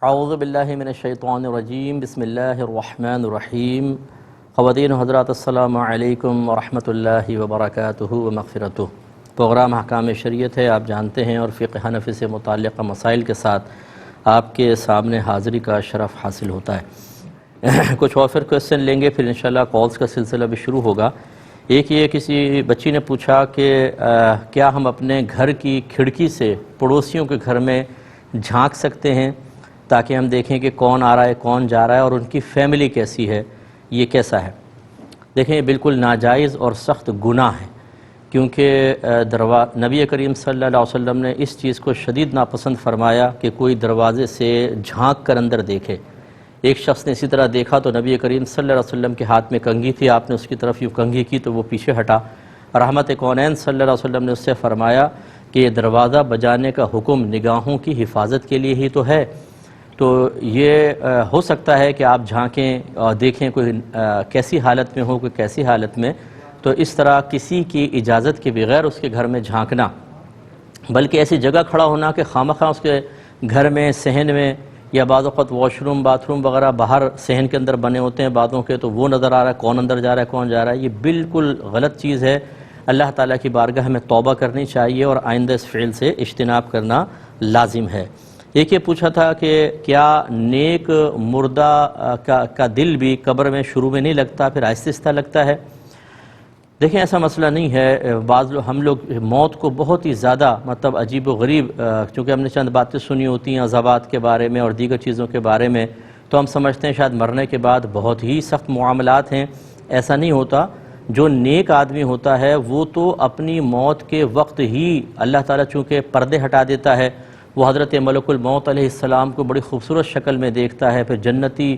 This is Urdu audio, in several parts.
اعوذ باللہ من الشیطان الرجیم، بسم اللہ الرحمن الرحیم۔ خواتین و حضرات، السلام علیکم ورحمۃ اللہ وبرکاتہ و مغفرتہ۔ پروگرام احکام شریعت ہے، آپ جانتے ہیں، اور فقہ حنفی سے متعلقہ مسائل کے ساتھ آپ کے سامنے حاضری کا شرف حاصل ہوتا ہے۔ کچھ اور پھر کویسچن لیں گے، پھر انشاءاللہ کالز کا سلسلہ بھی شروع ہوگا۔ ایک یہ کسی بچی نے پوچھا کہ کیا ہم اپنے گھر کی کھڑکی سے پڑوسیوں کے گھر میں جھانک سکتے ہیں تاکہ ہم دیکھیں کہ کون آ رہا ہے کون جا رہا ہے اور ان کی فیملی کیسی ہے، یہ کیسا ہے؟ دیکھیں، یہ بالکل ناجائز اور سخت گناہ ہے، کیونکہ نبی کریم صلی اللہ علیہ وسلم نے اس چیز کو شدید ناپسند فرمایا کہ کوئی دروازے سے جھانک کر اندر دیکھے۔ ایک شخص نے اسی طرح دیکھا تو نبی کریم صلی اللہ علیہ وسلم کے ہاتھ میں کنگھی تھی، آپ نے اس کی طرف یوں کنگھی کی تو وہ پیچھے ہٹا۔ رحمت کونین صلی اللہ علیہ وسلم نے اس سے فرمایا کہ یہ دروازہ بجانے کا حکم نگاہوں کی حفاظت کے لیے ہی تو ہے، تو یہ ہو سکتا ہے کہ آپ جھانکیں اور دیکھیں کوئی کیسی حالت میں ہو، کوئی کیسی حالت میں، تو اس طرح کسی کی اجازت کے بغیر اس کے گھر میں جھانکنا، بلکہ ایسی جگہ کھڑا ہونا کہ خواہ اس کے گھر میں صحن میں یا بعض اوقات واش روم باتھ روم وغیرہ باہر صحن کے اندر بنے ہوتے ہیں بعضوں کے، تو وہ نظر آ رہا ہے کون اندر جا رہا ہے کون جا رہا ہے، یہ بالکل غلط چیز ہے۔ اللہ تعالیٰ کی بارگاہ میں توبہ کرنی چاہیے اور آئندہ اس فعل سے اجتناب کرنا لازم ہے۔ ایک یہ پوچھا تھا کہ کیا نیک مردہ کا دل بھی قبر میں شروع میں نہیں لگتا، پھر آہستہ آہستہ لگتا ہے؟ دیکھیں، ایسا مسئلہ نہیں ہے۔ ہم لوگ موت کو بہت ہی زیادہ عجیب و غریب، چونکہ ہم نے چند باتیں سنی ہوتی ہیں عذابات کے بارے میں اور دیگر چیزوں کے بارے میں، تو ہم سمجھتے ہیں شاید مرنے کے بعد بہت ہی سخت معاملات ہیں۔ ایسا نہیں ہوتا۔ جو نیک آدمی ہوتا ہے وہ تو اپنی موت کے وقت ہی اللہ تعالیٰ چونکہ پردے ہٹا دیتا ہے، وہ حضرت ملک الموت علیہ السلام کو بڑی خوبصورت شکل میں دیکھتا ہے، پھر جنتی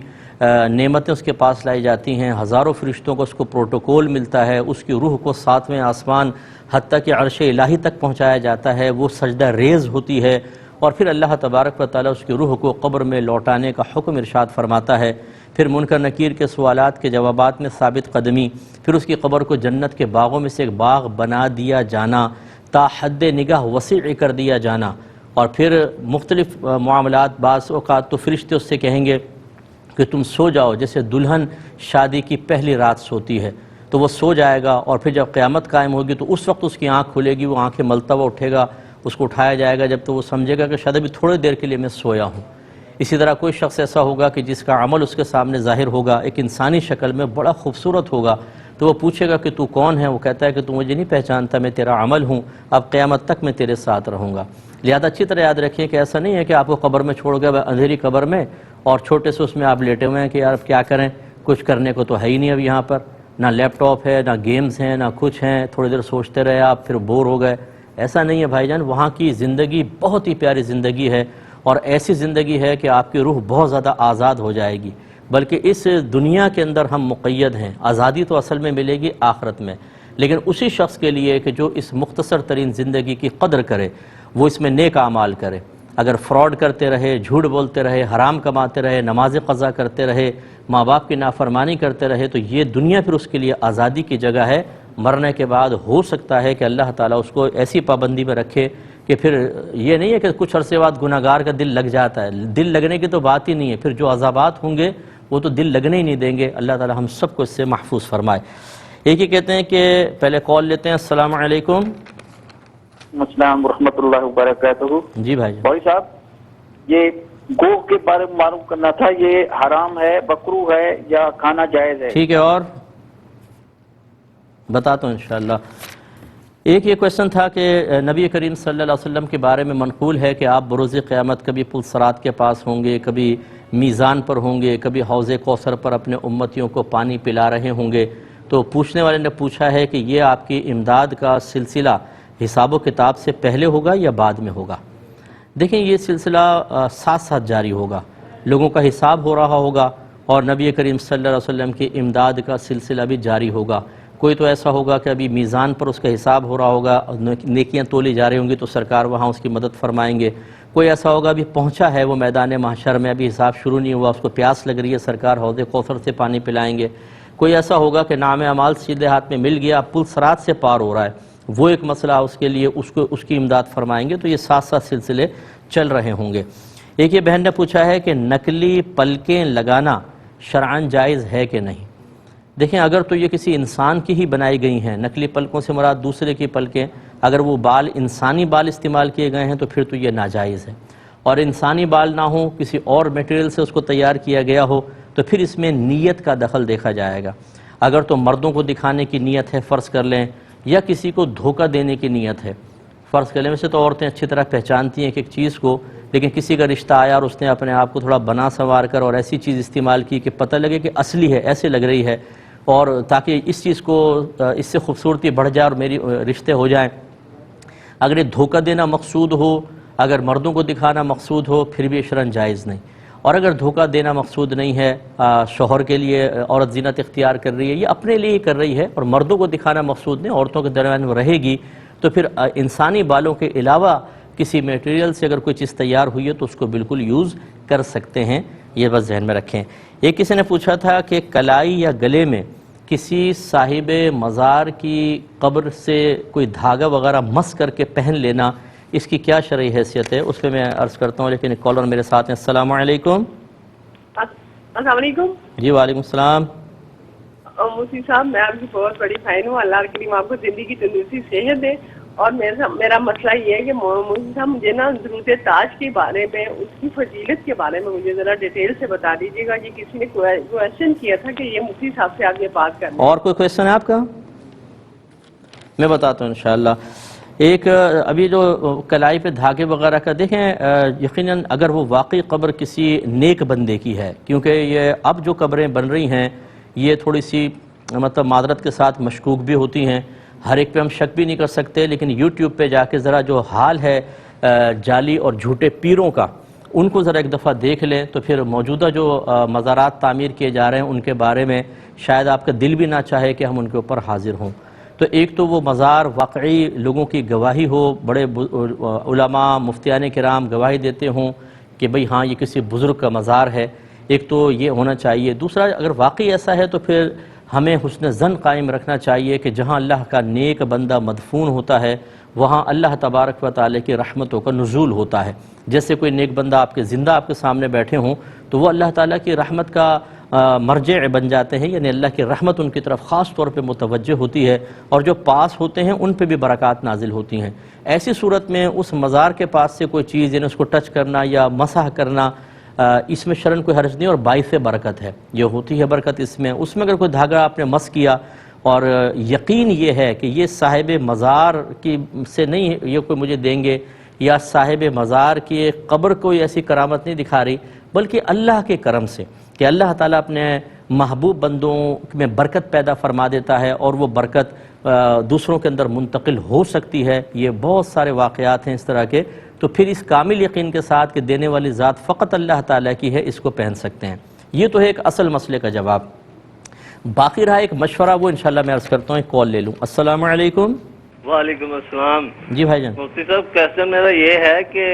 نعمتیں اس کے پاس لائی جاتی ہیں، ہزاروں فرشتوں کو اس کو پروٹوکول ملتا ہے، اس کی روح کو 7ویں آسمان حتیٰ کہ عرش الہی تک پہنچایا جاتا ہے، وہ سجدہ ریز ہوتی ہے، اور پھر اللہ تبارک و تعالیٰ اس کی روح کو قبر میں لوٹانے کا حکم ارشاد فرماتا ہے۔ پھر منکر نکیر کے سوالات کے جوابات میں ثابت قدمی، پھر اس کی قبر کو جنت کے باغوں میں سے ایک باغ بنا دیا جانا، تا حد نگاہ وسیع کر دیا جانا، اور پھر مختلف معاملات۔ بعض اوقات تو فرشتے اس سے کہیں گے کہ تم سو جاؤ، جیسے دلہن شادی کی پہلی رات سوتی ہے، تو وہ سو جائے گا، اور پھر جب قیامت قائم ہوگی تو اس وقت اس کی آنکھ کھلے گی، وہ آنکھیں ملتا ہوا اٹھے گا، اس کو اٹھایا جائے گا جب تو وہ سمجھے گا کہ شاید ابھی تھوڑی دیر کے لیے میں سویا ہوں۔ اسی طرح کوئی شخص ایسا ہوگا کہ جس کا عمل اس کے سامنے ظاہر ہوگا، ایک انسانی شکل میں بڑا خوبصورت ہوگا، تو وہ پوچھے گا کہ تو کون ہے؟ وہ کہتا ہے کہ تو مجھے نہیں پہچانتا، میں تیرا عمل ہوں، اب قیامت تک میں تیرے ساتھ رہوں گا۔ لہذا اچھی طرح یاد رکھیں کہ ایسا نہیں ہے کہ آپ کو قبر میں چھوڑ گئے اندھیری قبر میں اور چھوٹے سے اس میں آپ لیٹے ہوئے ہیں کہ یار اب کیا کریں، کچھ کرنے کو تو ہے ہی نہیں، اب یہاں پر نہ لیپ ٹاپ ہے، نہ گیمز ہیں، نہ کچھ ہیں، تھوڑی دیر سوچتے رہے آپ، پھر بور ہو گئے۔ ایسا نہیں ہے بھائی جان، وہاں کی زندگی بہت ہی پیاری زندگی ہے، اور ایسی زندگی ہے کہ آپ کی روح بہت زیادہ آزاد ہو جائے گی، بلکہ اس دنیا کے اندر ہم مقید ہیں۔ آزادی تو اصل میں ملے گی آخرت میں، لیکن اسی شخص کے لیے کہ جو اس مختصر ترین زندگی کی قدر کرے، وہ اس میں نیک اعمال کرے۔ اگر فراڈ کرتے رہے، جھوٹ بولتے رہے، حرام کماتے رہے، نماز قضا کرتے رہے، ماں باپ کی نافرمانی کرتے رہے، تو یہ دنیا پھر اس کے لیے آزادی کی جگہ ہے۔ مرنے کے بعد ہو سکتا ہے کہ اللہ تعالیٰ اس کو ایسی پابندی میں رکھے کہ پھر یہ نہیں ہے کہ کچھ عرصے بعد گناہگار کا دل لگ جاتا ہے، دل لگنے کی تو بات ہی نہیں ہے، پھر جو عذابات ہوں گے وہ تو دل لگنے ہی نہیں دیں گے۔ اللہ تعالیٰ ہم سب کو اس سے محفوظ فرمائے۔ ایک ہی کہتے ہیں کہ پہلے کال لیتے ہیں۔ السلام علیکم۔ السلام ورحمۃ اللہ وبرکاتہ۔ جی بھائی جان۔ بھائی صاحب، یہ گوشت کے بارے میں معلوم کرنا تھا، یہ حرام ہے، مکروہ ہے یا کھانا جائز ہے؟ ٹھیک ہے، اور بتاتا ہوں انشاءاللہ۔ ایک یہ کویسچن تھا کہ نبی کریم صلی اللہ علیہ وسلم کے بارے میں منقول ہے کہ آپ بروز قیامت کبھی پل صراط کے پاس ہوں گے، کبھی میزان پر ہوں گے، کبھی حوض کوثر پر اپنے امتیوں کو پانی پلا رہے ہوں گے۔ تو پوچھنے والے نے پوچھا ہے کہ یہ آپ کی امداد کا سلسلہ حساب و کتاب سے پہلے ہوگا یا بعد میں ہوگا؟ دیکھیں، یہ سلسلہ ساتھ ساتھ جاری ہوگا، لوگوں کا حساب ہو رہا ہوگا اور نبی کریم صلی اللہ علیہ وسلم کی امداد کا سلسلہ بھی جاری ہوگا۔ کوئی تو ایسا ہوگا کہ ابھی میزان پر اس کا حساب ہو رہا ہوگا، نیکیاں تولی جا رہی ہوں گی تو سرکار وہاں اس کی مدد فرمائیں گے۔ کوئی ایسا ہوگا ابھی پہنچا ہے وہ میدان محشر میں، ابھی حساب شروع نہیں ہوا، اس کو پیاس لگ رہی ہے، سرکار حوض کوثر سے پانی پلائیں گے۔ کوئی ایسا ہوگا کہ نام اعمال سیدھے ہاتھ میں مل گیا، پل صراط سے پار ہو رہا ہے، وہ ایک مسئلہ اس کے لیے اس کی امداد فرمائیں گے۔ تو یہ ساتھ ساتھ سلسلے چل رہے ہوں گے۔ ایک یہ بہن نے پوچھا ہے کہ نقلی پلکیں لگانا شرعاً جائز ہے کہ نہیں؟ دیکھیں اگر تو یہ کسی انسان کی ہی بنائی گئی ہیں، نقلی پلکوں سے مراد دوسرے کی پلکیں، اگر وہ بال انسانی بال استعمال کیے گئے ہیں تو پھر تو یہ ناجائز ہے، اور انسانی بال نہ ہوں کسی اور میٹیریل سے اس کو تیار کیا گیا ہو تو پھر اس میں نیت کا دخل دیکھا جائے گا۔ اگر تو مردوں کو دکھانے کی نیت ہے فرض کر لیں، یا کسی کو دھوکہ دینے کی نیت ہے فرض کر لیں، ویسے تو عورتیں اچھی طرح پہچانتی ہیں کہ ایک چیز کو، لیکن کسی کا رشتہ آیا اور اس نے اپنے آپ کو تھوڑا بنا سنوار کر اور ایسی چیز استعمال کی کہ پتہ لگے کہ اصلی ہے، ایسے لگ رہی ہے، اور تاکہ اس چیز کو اس سے خوبصورتی بڑھ جائے اور میری رشتے ہو جائیں۔ اگر یہ دھوکہ دینا مقصود ہو، اگر مردوں کو دکھانا مقصود ہو، پھر بھی شرعاً جائز نہیں۔ اور اگر دھوکہ دینا مقصود نہیں ہے، شوہر کے لیے عورت زینت اختیار کر رہی ہے یا اپنے لیے ہی کر رہی ہے اور مردوں کو دکھانا مقصود نہیں، عورتوں کے درمیان وہ رہے گی، تو پھر انسانی بالوں کے علاوہ کسی میٹیریل سے اگر کوئی چیز تیار ہوئی ہے تو اس کو بالکل یوز کر سکتے ہیں، یہ بس ذہن میں رکھیں۔ ایک کسی نے پوچھا تھا کہ کلائی یا گلے میں کسی صاحب مزار کی قبر سے کوئی دھاگا وغیرہ مس کر کے پہن لینا، اس کی کیا شرعی حیثیت ہے؟ اس پہ میں عرض کرتا ہوں، لیکن ایک کالر میرے ساتھ ہیں۔ السلام علیکم۔ السلام علیکم جی وعلیکم السلام۔ مفتی صاحب، میں آپ کی بہت بڑی فین ہوں، اللہ کریم آپ کو زندگی تندرستی صحت دے، اور میرا مسئلہ یہ ہے کہ مفتی صاحب مجھے نا درود تاج کے بارے میں، اس کی فضیلت کے بارے میں مجھے ذرا ڈیٹیل سے بتا دیجیے گا۔ یہ کسی نے کویشچن کیا تھا کہ یہ مفتی صاحب سے آپ یہ بات کرنا۔ اور کوئی کویشچن ہے آپ کا؟ میں بتاتا ہوں انشاءاللہ۔ ایک ابھی جو کلائی پہ دھاگے وغیرہ کا دیکھیں، یقیناً اگر وہ واقعی قبر کسی نیک بندے کی ہے، کیونکہ یہ اب جو قبریں بن رہی ہیں یہ تھوڑی سی مطلب معذرت کے ساتھ مشکوک بھی ہوتی ہیں، ہر ایک پہ ہم شک بھی نہیں کر سکتے، لیکن یوٹیوب پہ جا کے ذرا جو حال ہے جعلی اور جھوٹے پیروں کا، ان کو ذرا ایک دفعہ دیکھ لیں تو پھر موجودہ جو مزارات تعمیر کیے جا رہے ہیں ان کے بارے میں شاید آپ کا دل بھی نہ چاہے کہ ہم ان کے اوپر حاضر ہوں۔ تو ایک تو وہ مزار واقعی لوگوں کی گواہی ہو، بڑے علماء مفتیان کرام گواہی دیتے ہوں کہ بھئی ہاں یہ کسی بزرگ کا مزار ہے، ایک تو یہ ہونا چاہیے۔ دوسرا، اگر واقعی ایسا ہے تو پھر ہمیں حسن ظن قائم رکھنا چاہیے کہ جہاں اللہ کا نیک بندہ مدفون ہوتا ہے وہاں اللہ تبارک و تعالی کی رحمتوں کا نزول ہوتا ہے۔ جیسے کوئی نیک بندہ آپ کے زندہ آپ کے سامنے بیٹھے ہوں تو وہ اللہ تعالیٰ کی رحمت کا مرجع بن جاتے ہیں، یعنی اللہ کی رحمت ان کی طرف خاص طور پہ متوجہ ہوتی ہے، اور جو پاس ہوتے ہیں ان پہ بھی برکات نازل ہوتی ہیں۔ ایسی صورت میں اس مزار کے پاس سے کوئی چیز یعنی اس کو ٹچ کرنا یا مسح کرنا، اس میں شرعاً کوئی حرج نہیں اور باعث برکت ہے، یہ ہوتی ہے برکت اس میں۔ اس میں اگر کوئی دھاگا آپ نے مس کیا اور یقین یہ ہے کہ یہ صاحب مزار کی سے نہیں یہ کوئی مجھے دیں گے، یا صاحب مزار کی قبر کوئی ایسی کرامت نہیں دکھا رہی، بلکہ اللہ کے کرم سے کہ اللہ تعالیٰ اپنے محبوب بندوں میں برکت پیدا فرما دیتا ہے اور وہ برکت دوسروں کے اندر منتقل ہو سکتی ہے۔ یہ بہت سارے واقعات ہیں اس طرح کے، تو پھر اس کامل یقین کے ساتھ کہ دینے والی ذات فقط اللہ تعالیٰ کی ہے، اس کو پہن سکتے ہیں۔ یہ تو ہے ایک اصل مسئلے کا جواب۔ باقی رہا ایک مشورہ، وہ انشاءاللہ میں عرض کرتا ہوں، ایک کال لے لوں۔ السلام علیکم۔ وعلیکم السلام۔ جی بھائی جان۔ مفتی صاحب، کیسے میرا یہ ہے کہ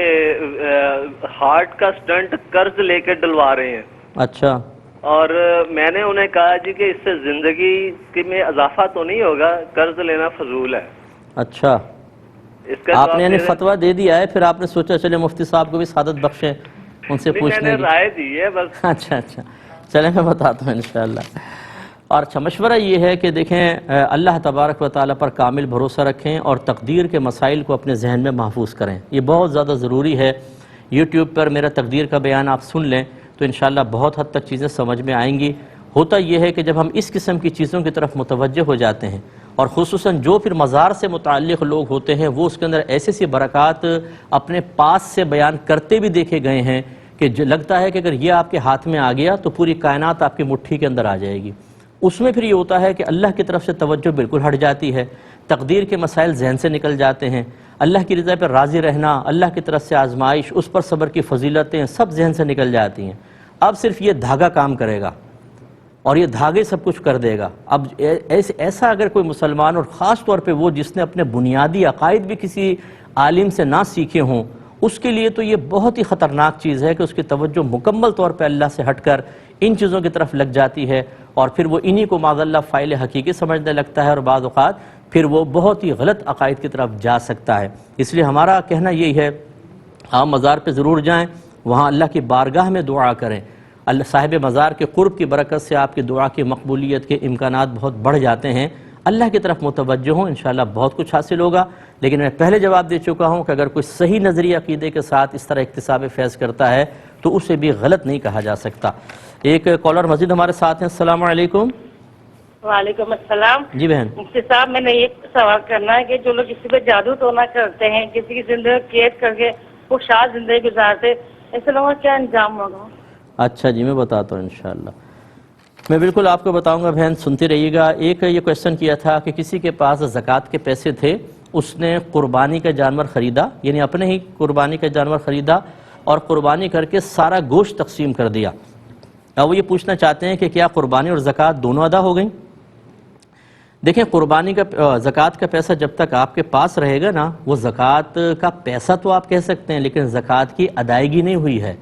ہارٹ کا سٹنٹ قرض لے کے ڈلوا رہے ہیں، اچھا، اور میں نے انہیں کہا جی کہ اس سے زندگی میں اضافہ تو نہیں ہوگا، قرض لینا فضول ہے۔ اچھا، اس کا آپ نے یعنی فتویٰ دے دیا ہے، پھر آپ نے سوچا چلے مفتی صاحب کو بھی سعادت بخشیں، ان سے میں پوچھنے نے کی۔ رائے دی ہے بس۔ اچھا، چلیں میں بتاتا ہوں انشاءاللہ۔ اور اچھا مشورہ یہ ہے کہ دیکھیں اللہ تبارک و تعالیٰ پر کامل بھروسہ رکھیں اور تقدیر کے مسائل کو اپنے ذہن میں محفوظ کریں، یہ بہت زیادہ ضروری ہے۔ یوٹیوب پر میرا تقدیر کا بیان آپ سن لیں تو انشاءاللہ بہت حد تک چیزیں سمجھ میں آئیں گی۔ ہوتا یہ ہے کہ جب ہم اس قسم کی چیزوں کی طرف متوجہ ہو جاتے ہیں، اور خصوصاً جو پھر مزار سے متعلق لوگ ہوتے ہیں وہ اس کے اندر ایسے سی برکات اپنے پاس سے بیان کرتے بھی دیکھے گئے ہیں کہ لگتا ہے کہ اگر یہ آپ کے ہاتھ میں آ گیا تو پوری کائنات آپ کی مٹھی کے اندر آ جائے گی۔ اس میں پھر یہ ہوتا ہے کہ اللہ کی طرف سے توجہ بالکل ہٹ جاتی ہے، تقدیر کے مسائل ذہن سے نکل جاتے ہیں، اللہ کی رضا پر راضی رہنا، اللہ کی طرف سے آزمائش، اس پر صبر کی فضیلتیں سب ذہن سے نکل جاتی ہیں۔ اب صرف یہ دھاگا کام کرے گا اور یہ دھاگے سب کچھ کر دے گا۔ اب ایسا اگر کوئی مسلمان، اور خاص طور پہ وہ جس نے اپنے بنیادی عقائد بھی کسی عالم سے نہ سیکھے ہوں، اس کے لیے تو یہ بہت ہی خطرناک چیز ہے کہ اس کی توجہ مکمل طور پہ اللہ سے ہٹ کر ان چیزوں کی طرف لگ جاتی ہے، اور پھر وہ انہی کو معاذ اللہ فاعل حقیقی سمجھنے لگتا ہے، اور بعض اوقات پھر وہ بہت ہی غلط عقائد کی طرف جا سکتا ہے۔ اس لیے ہمارا کہنا یہی ہے، آپ مزار پہ ضرور جائیں، وہاں اللہ کی بارگاہ میں دعا کریں. اللہ صاحب مزار کے قرب کی برکت سے آپ کی دعا کی مقبولیت کے امکانات بہت بڑھ جاتے ہیں. اللہ کی طرف متوجہ ہوں، انشاءاللہ بہت کچھ حاصل ہوگا. لیکن میں پہلے جواب دے چکا ہوں کہ اگر کوئی صحیح نظریہ عقیدے کے ساتھ اس طرح اکتساب فیض کرتا ہے تو اسے بھی غلط نہیں کہا جا سکتا. ایک کالر مزید ہمارے ساتھ ہیں. السلام علیکم. وعلیکم السلام. جی بہن. مفتی صاحب میں نے یہ سوال کرنا ہے کہ جو لوگ کسی پہ جادو ٹونا کرتے ہیں، کسی کی زندگی قید کر کے وہ شاد زندگی گزارتے، ایسے لوگوں کا کیا انجام ہوگا؟ اچھا جی، میں بتاتا ہوں انشاءاللہ. میں بالکل آپ کو بتاؤں گا بہن، سنتے رہیے گا. ایک یہ کویسچن کیا تھا کہ کسی کے پاس زکوٰۃ کے پیسے تھے، اس نے قربانی کا جانور خریدا، یعنی اپنے ہی قربانی کا جانور خریدا اور قربانی کر کے سارا گوشت تقسیم کر دیا. اب وہ یہ پوچھنا چاہتے ہیں کہ کیا قربانی اور زکوٰۃ دونوں ادا ہو گئیں؟ دیکھیں، قربانی کا زکوٰۃ کا پیسہ جب تک آپ کے پاس رہے گا نا، وہ زکوٰۃ کا پیسہ تو آپ کہہ سکتے ہیں، لیکن زکوٰۃ کی ادائیگی نہیں ہوئی ہے.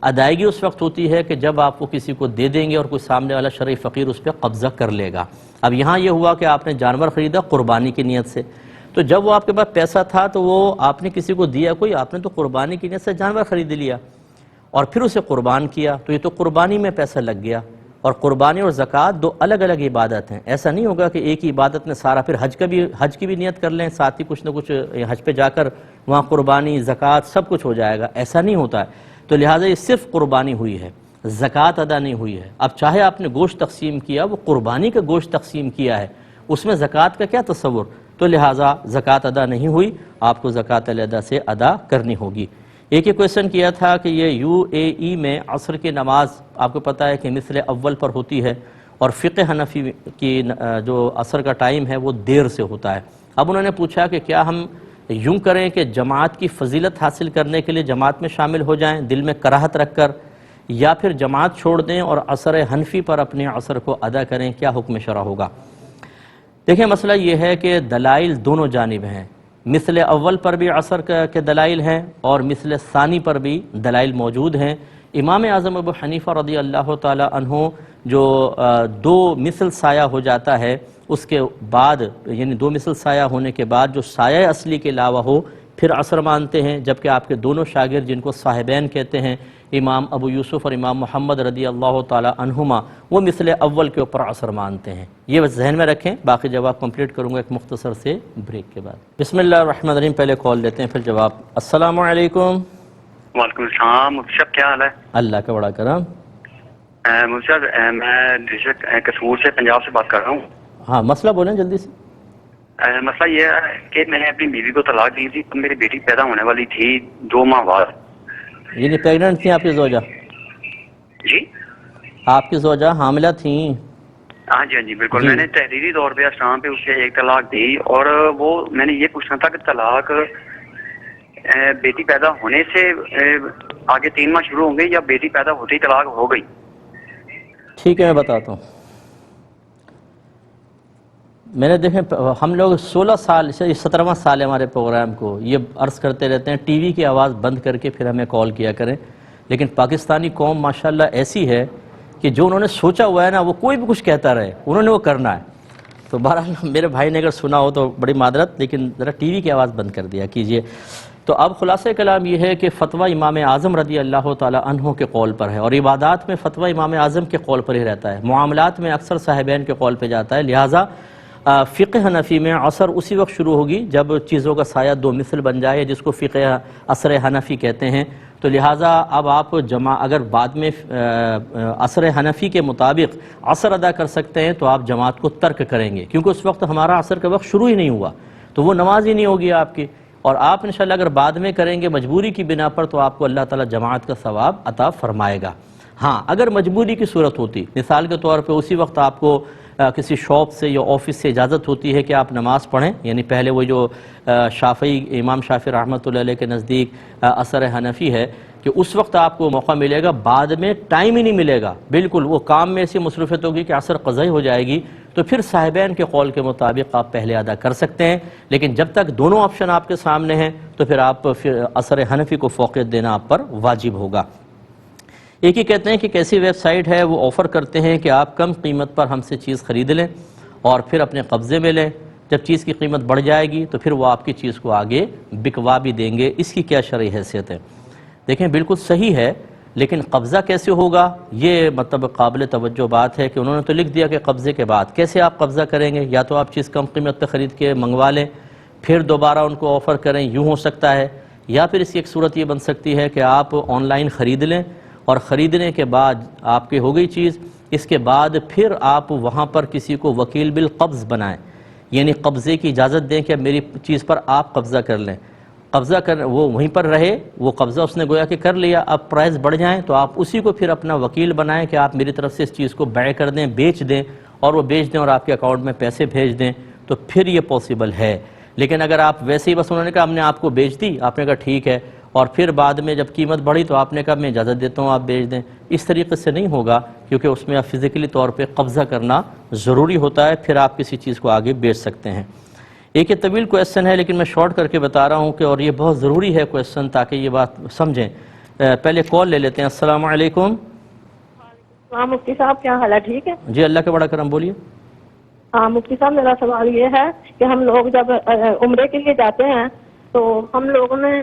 ادائیگی اس وقت ہوتی ہے کہ جب آپ کو کسی کو دے دیں گے اور کوئی سامنے والا شرعی فقیر اس پہ قبضہ کر لے گا. اب یہاں یہ ہوا کہ آپ نے جانور خریدا قربانی کی نیت سے، تو جب وہ آپ کے پاس پیسہ تھا تو وہ آپ نے کسی کو دیا کوئی، آپ نے تو قربانی کی نیت سے جانور خرید لیا اور پھر اسے قربان کیا، تو یہ تو قربانی میں پیسہ لگ گیا. اور قربانی اور زکوٰۃ دو الگ الگ عبادت ہیں. ایسا نہیں ہوگا کہ ایک ہی عبادت میں سارا، پھر حج کی بھی نیت کر لیں ساتھ ہی کچھ نہ کچھ حج پہ جا کر وہاں قربانی زکوٰۃ سب کچھ ہو جائے گا، ایسا نہیں ہوتا ہے. تو لہٰذا یہ صرف قربانی ہوئی ہے، زکوٰۃ ادا نہیں ہوئی ہے. اب چاہے آپ نے گوشت تقسیم کیا، وہ قربانی کا گوشت تقسیم کیا ہے، اس میں زکوٰۃ کا کیا تصور، تو لہٰذا زکوٰۃ ادا نہیں ہوئی، آپ کو زکوٰۃ علیحدہ سے ادا کرنی ہوگی. ایک یہ کویسچن کیا تھا کہ یہ UAE میں عصر کی نماز آپ کو پتہ ہے کہ مثل اول پر ہوتی ہے اور فقہ حنفی کی جو عصر کا ٹائم ہے وہ دیر سے ہوتا ہے. اب انہوں نے پوچھا کہ کیا ہم یوں کریں کہ جماعت کی فضیلت حاصل کرنے کے لیے جماعت میں شامل ہو جائیں دل میں کراہت رکھ کر، یا پھر جماعت چھوڑ دیں اور عصر حنفی پر اپنے عصر کو ادا کریں، کیا حکم شرع ہوگا؟ دیکھیں، مسئلہ یہ ہے کہ دلائل دونوں جانب ہیں. مثل اول پر بھی عصر کے دلائل ہیں اور مثل ثانی پر بھی دلائل موجود ہیں. امام اعظم ابو حنیفہ رضی اللہ تعالی عنہ جو دو مثل سایہ ہو جاتا ہے، اس کے بعد یعنی دو مثل سایہ ہونے کے بعد جو سایہ اصلی کے علاوہ ہو پھر عصر مانتے ہیں، جبکہ آپ کے دونوں شاگرد جن کو صاحبین کہتے ہیں، امام ابو یوسف اور امام محمد رضی اللہ تعالی عنہما، وہ مثل اول کے اوپر عصر مانتے ہیں. یہ بس ذہن میں رکھیں. باقی جواب کمپلیٹ کروں گا ایک مختصر سے بریک کے بعد. بسم اللہ الرحمن الرحیم. پہلے کال لیتے ہیں پھر جواب. السلام علیکم. وعلیکم السلام. مفتی صاحب کیا حال ہے؟ اللہ کا بڑا کرم. مفتی صاحب میں ڈسٹرکٹ کسور سے پنجاب سے بات کر رہا ہوں. ہاں، مسئلہ بولیں جلدی سے. مسئلہ یہ ہے کہ میں نے اپنی بیوی کو طلاق دی تھی، تو میری بیٹی پیدا ہونے والی تھی 2 ماہ بعد. یعنی پیگننٹ تھیں آپ کی زوجہ؟ جی، آپ کی زوجہ حاملہ تھیں؟ ہاں جی، ہاں جی بالکل. میں نے تحریری طور پہ اسلام پہ اسے 1 طلاق دی، اور وہ میں نے یہ پوچھنا تھا کہ طلاق بیٹی پیدا ہونے سے آگے 3 ماہ شروع ہوں گے یا بیٹی پیدا ہوتے ہی طلاق ہو گئی؟ ٹھیک ہے، میں بتاتا ہوں. میں نے دیکھیں، ہم لوگ 16 سال سے 17واں سال ہے ہمارے پروگرام کو، یہ عرض کرتے رہتے ہیں ٹی وی کی آواز بند کر کے پھر ہمیں کال کیا کریں. لیکن پاکستانی قوم ماشاءاللہ ایسی ہے کہ جو انہوں نے سوچا ہوا ہے نا، وہ کوئی بھی کچھ کہتا رہے، انہوں نے وہ کرنا ہے. تو بہرحال میرے بھائی نے اگر سنا ہو تو بڑی معذرت، لیکن ذرا ٹی وی کی آواز بند کر دیا کیجئے. تو اب خلاصہ کلام یہ ہے کہ فتویٰ امام اعظم رضی اللہ تعالی عنہ کے قول پر ہے، اور عبادات میں فتویٰ امام اعظم کے قول پر ہی رہتا ہے، معاملات میں اکثر صاحبین کے قول پہ جاتا ہے. لہٰذا فقہ حنفی میں عصر اسی وقت شروع ہوگی جب چیزوں کا سایہ 2 مثل بن جائے، جس کو فقہ عصر حنفی کہتے ہیں. تو لہٰذا اب آپ اگر بعد میں عصر حنفی کے مطابق عصر ادا کر سکتے ہیں تو آپ جماعت کو ترک کریں گے، کیونکہ اس وقت ہمارا عصر کا وقت شروع ہی نہیں ہوا، تو وہ نماز ہی نہیں ہوگی آپ کی. اور آپ انشاءاللہ اگر بعد میں کریں گے مجبوری کی بنا پر تو آپ کو اللہ تعالیٰ جماعت کا ثواب عطا فرمائے گا. ہاں، اگر مجبوری کی صورت ہوتی، مثال کے طور پہ اسی وقت آپ کو کسی شاپ سے یا آفس سے اجازت ہوتی ہے کہ آپ نماز پڑھیں، یعنی پہلے وہ جو شافعی امام شافعی رحمۃ اللہ علیہ کے نزدیک عصر حنفی ہے کہ اس وقت آپ کو موقع ملے گا، بعد میں ٹائم ہی نہیں ملے گا، بالکل وہ کام میں ایسی مصروفیت ہوگی کہ عصر قضائی ہو جائے گی، تو پھر صاحبین کے قول کے مطابق آپ پہلے ادا کر سکتے ہیں. لیکن جب تک دونوں آپشن آپ کے سامنے ہیں تو پھر آپ عصر حنفی کو فوقیت دینا آپ پر واجب ہوگا. ایک ہی کہتے ہیں کہ کیسی ویب سائٹ ہے، وہ آفر کرتے ہیں کہ آپ کم قیمت پر ہم سے چیز خرید لیں اور پھر اپنے قبضے میں لیں، جب چیز کی قیمت بڑھ جائے گی تو پھر وہ آپ کی چیز کو آگے بکوا بھی دیں گے، اس کی کیا شرعی حیثیت ہے؟ دیکھیں بالکل صحیح ہے، لیکن قبضہ کیسے ہوگا یہ مطلب قابل توجہ بات ہے کہ انہوں نے تو لکھ دیا کہ قبضے کے بعد کیسے آپ قبضہ کریں گے؟ یا تو آپ چیز کم قیمت پہ خرید کے منگوا لیں پھر دوبارہ ان کو آفر کریں، یوں ہو سکتا ہے، یا پھر اس کی ایک صورت یہ بن سکتی ہے کہ آپ آن لائن خرید لیں اور خریدنے کے بعد آپ کی ہو گئی چیز، اس کے بعد پھر آپ وہاں پر کسی کو وکیل بالقبض بنائیں، یعنی قبضے کی اجازت دیں کہ اب میری چیز پر آپ قبضہ کر لیں، قبضہ کر وہ وہیں پر رہے، وہ قبضہ اس نے گویا کہ کر لیا، اب پرائز بڑھ جائیں تو آپ اسی کو پھر اپنا وکیل بنائیں کہ آپ میری طرف سے اس چیز کو بیع کر دیں، بیچ دیں، اور وہ بیچ دیں اور آپ کے اکاؤنٹ میں پیسے بھیج دیں، تو پھر یہ پاسبل ہے۔ لیکن اگر آپ ویسے ہی بس انہوں نے کہا ہم نے آپ کو بیچ دی، آپ نے کہا ٹھیک ہے، اور پھر بعد میں جب قیمت بڑھی تو آپ نے کہا میں اجازت دیتا ہوں آپ بیچ دیں، اس طریقے سے نہیں ہوگا، کیونکہ اس میں آپ فزیکلی طور پہ قبضہ کرنا ضروری ہوتا ہے، پھر آپ کسی چیز کو آگے بیچ سکتے ہیں۔ ایک یہ طویل کویسچن ہے لیکن میں شارٹ کر کے بتا رہا ہوں کہ اور یہ بہت ضروری ہے کویسچن تاکہ یہ بات سمجھیں۔ پہلے کال لے لیتے ہیں۔ السلام علیکم۔ ہاں مفتی صاحب کیا حال ہے؟ ٹھیک ہے جی اللہ کا بڑا کرم، بولیے۔ ہاں مفتی صاحب میرا سوال یہ ہے کہ ہم لوگ جب عمرے کے لیے جاتے ہیں تو ہم لوگوں نے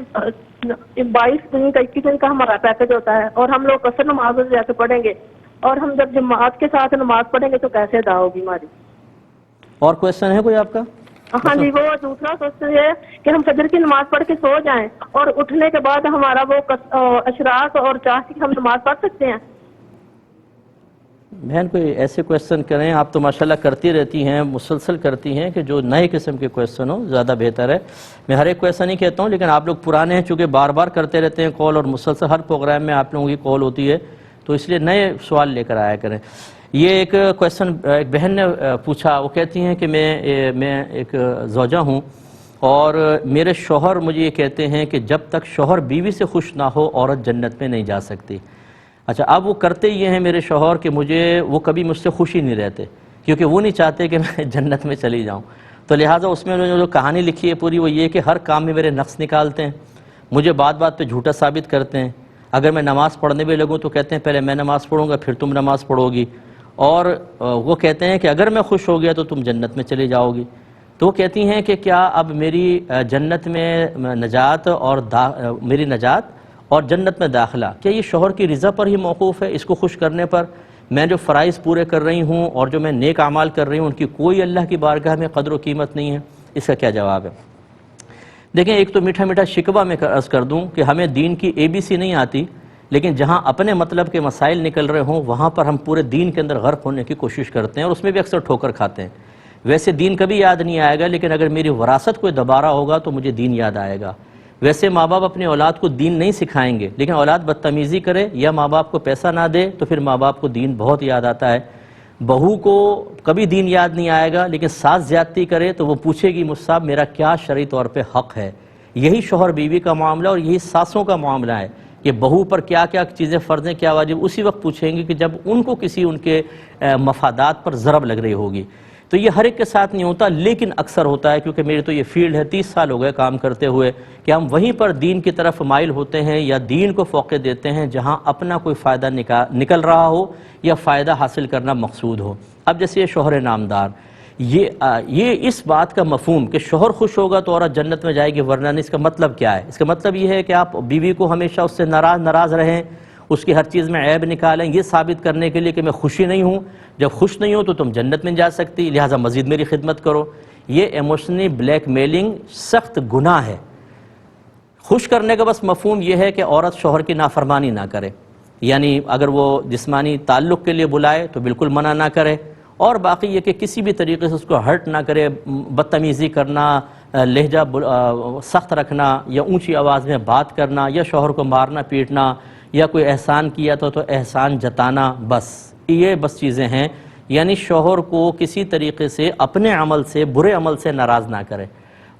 22 دن کا 21 دن کا ہمارا پیکج ہوتا ہے اور ہم لوگ قصر نماز جا کے پڑھیں گے، اور ہم جب جماعت کے ساتھ نماز پڑھیں گے تو کیسے ادا ہوگی ہماری؟ اور کویسچن ہے کوئی آپ کا؟ ہاں جی، وہ دوسرا کوشچن یہ ہے کہ ہم فجر کی نماز پڑھ کے سو جائیں اور اٹھنے کے بعد ہمارا وہ اشراق اور چاشت کی ہم نماز پڑھ سکتے ہیں؟ بہن کوئی ایسے کویسچن کریں، آپ تو ماشاءاللہ کرتی رہتی ہیں، مسلسل کرتی ہیں، کہ جو نئے قسم کے کویسچن ہوں زیادہ بہتر ہے۔ میں ہر ایک کویسچن نہیں کہتا ہوں، لیکن آپ لوگ پرانے ہیں چونکہ بار بار کرتے رہتے ہیں کال، اور مسلسل ہر پروگرام میں آپ لوگوں کی کال ہوتی ہے، تو اس لیے نئے سوال لے کر آیا کریں۔ یہ ایک کویسچن ایک بہن نے پوچھا، وہ کہتی ہیں کہ میں ایک زوجہ ہوں اور میرے شوہر مجھے یہ کہتے ہیں کہ جب تک شوہر بیوی سے خوش نہ ہو عورت جنت میں نہیں جا سکتی۔ اچھا، اب وہ کرتے یہ ہیں میرے شوہر کہ وہ کبھی مجھ سے خوش ہی نہیں رہتے، کیونکہ وہ نہیں چاہتے کہ میں جنت میں چلی جاؤں، تو لہٰذا اس میں انہوں نے جو کہانی لکھی ہے پوری وہ یہ کہ ہر کام میں میرے نقص نکالتے ہیں، مجھے بات بات پہ جھوٹا ثابت کرتے ہیں، اگر میں نماز پڑھنے بھی لگوں تو کہتے ہیں پہلے میں نماز پڑھوں گا پھر تم نماز پڑھو گی، اور وہ کہتے ہیں کہ اگر میں خوش ہو گیا تو تم جنت میں چلی جاؤ گی۔ تو وہ کہتی ہیں کہ کیا اب میری جنت میں نجات اور میری نجات اور جنت میں داخلہ کیا یہ شوہر کی رضا پر ہی موقوف ہے؟ اس کو خوش کرنے پر میں جو فرائض پورے کر رہی ہوں اور جو میں نیک اعمال کر رہی ہوں ان کی کوئی اللہ کی بارگاہ میں قدر و قیمت نہیں ہے؟ اس کا کیا جواب ہے؟ دیکھیں، ایک تو میٹھا میٹھا شکوہ میں عرض کر دوں کہ ہمیں دین کی ABC نہیں آتی، لیکن جہاں اپنے مطلب کے مسائل نکل رہے ہوں وہاں پر ہم پورے دین کے اندر غرق ہونے کی کوشش کرتے ہیں اور اس میں بھی اکثر ٹھوکر کھاتے ہیں۔ ویسے دین کبھی یاد نہیں آئے گا، لیکن اگر میری وراثت کوئی دوبارہ ہوگا تو مجھے دین یاد آئے گا۔ ویسے ماں باپ اپنے اولاد کو دین نہیں سکھائیں گے، لیکن اولاد بدتمیزی کرے یا ماں باپ کو پیسہ نہ دے تو پھر ماں باپ کو دین بہت یاد آتا ہے۔ بہو کو کبھی دین یاد نہیں آئے گا، لیکن ساس زیادتی کرے تو وہ پوچھے گی مجھ سے میرا کیا شرعی طور پہ حق ہے۔ یہی شوہر بیوی کا معاملہ اور یہی ساسوں کا معاملہ ہے کہ بہو پر کیا کیا چیزیں فرض ہیں، کیا واجب، اسی وقت پوچھیں گے کہ جب ان کو کسی ان کے مفادات پر ضرب لگ رہی ہوگی۔ تو یہ ہر ایک کے ساتھ نہیں ہوتا، لیکن اکثر ہوتا ہے، کیونکہ میری تو یہ فیلڈ ہے، 30 سال ہو گئے کام کرتے ہوئے، کہ ہم وہیں پر دین کی طرف مائل ہوتے ہیں یا دین کو فوقیت دیتے ہیں جہاں اپنا کوئی فائدہ نکل رہا ہو یا فائدہ حاصل کرنا مقصود ہو۔ اب جیسے یہ شوہر نامدار، یہ اس بات کا مفہوم کہ شوہر خوش ہوگا تو عورت جنت میں جائے گی ورنہ نہیں، اس کا مطلب کیا ہے؟ اس کا مطلب یہ ہے کہ آپ بیوی کو ہمیشہ اس سے ناراض رہیں، اس کی ہر چیز میں عیب نکالیں، یہ ثابت کرنے کے لیے کہ میں خوشی نہیں ہوں، جب خوش نہیں ہوں تو تم جنت میں جا سکتی، لہٰذا مزید میری خدمت کرو۔ یہ ایموشنلی بلیک میلنگ سخت گناہ ہے۔ خوش کرنے کا بس مفہوم یہ ہے کہ عورت شوہر کی نافرمانی نہ کرے، یعنی اگر وہ جسمانی تعلق کے لیے بلائے تو بالکل منع نہ کرے، اور باقی یہ کہ کسی بھی طریقے سے اس کو ہرٹ نہ کرے، بدتمیزی کرنا، لہجہ سخت رکھنا یا اونچی آواز میں بات کرنا یا شوہر کو مارنا پیٹنا یا کوئی احسان کیا تو احسان جتانا، بس یہ چیزیں ہیں۔ یعنی شوہر کو کسی طریقے سے اپنے عمل سے، برے عمل سے ناراض نہ کرے۔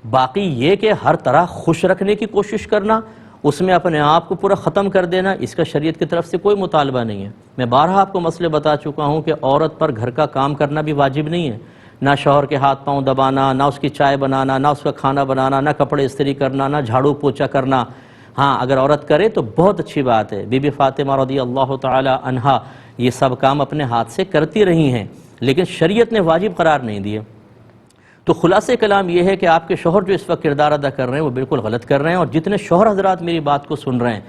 باقی یہ کہ ہر طرح خوش رکھنے کی کوشش کرنا، اس میں اپنے آپ کو پورا ختم کر دینا، اس کا شریعت کی طرف سے کوئی مطالبہ نہیں ہے۔ میں بارہا آپ کو مسئلے بتا چکا ہوں کہ عورت پر گھر کا کام کرنا بھی واجب نہیں ہے، نہ شوہر کے ہاتھ پاؤں دبانا، نہ اس کی چائے بنانا، نہ اس کا کھانا بنانا، نہ کپڑے استری کرنا، نہ جھاڑو پوچھا کرنا۔ ہاں اگر عورت کرے تو بہت اچھی بات ہے، بی بی فاطمہ رضی اللہ تعالی عنہا یہ سب کام اپنے ہاتھ سے کرتی رہی ہیں، لیکن شریعت نے واجب قرار نہیں دیے۔ تو خلاصہ کلام یہ ہے کہ آپ کے شوہر جو اس وقت کردار ادا کر رہے ہیں وہ بالکل غلط کر رہے ہیں، اور جتنے شوہر حضرات میری بات کو سن رہے ہیں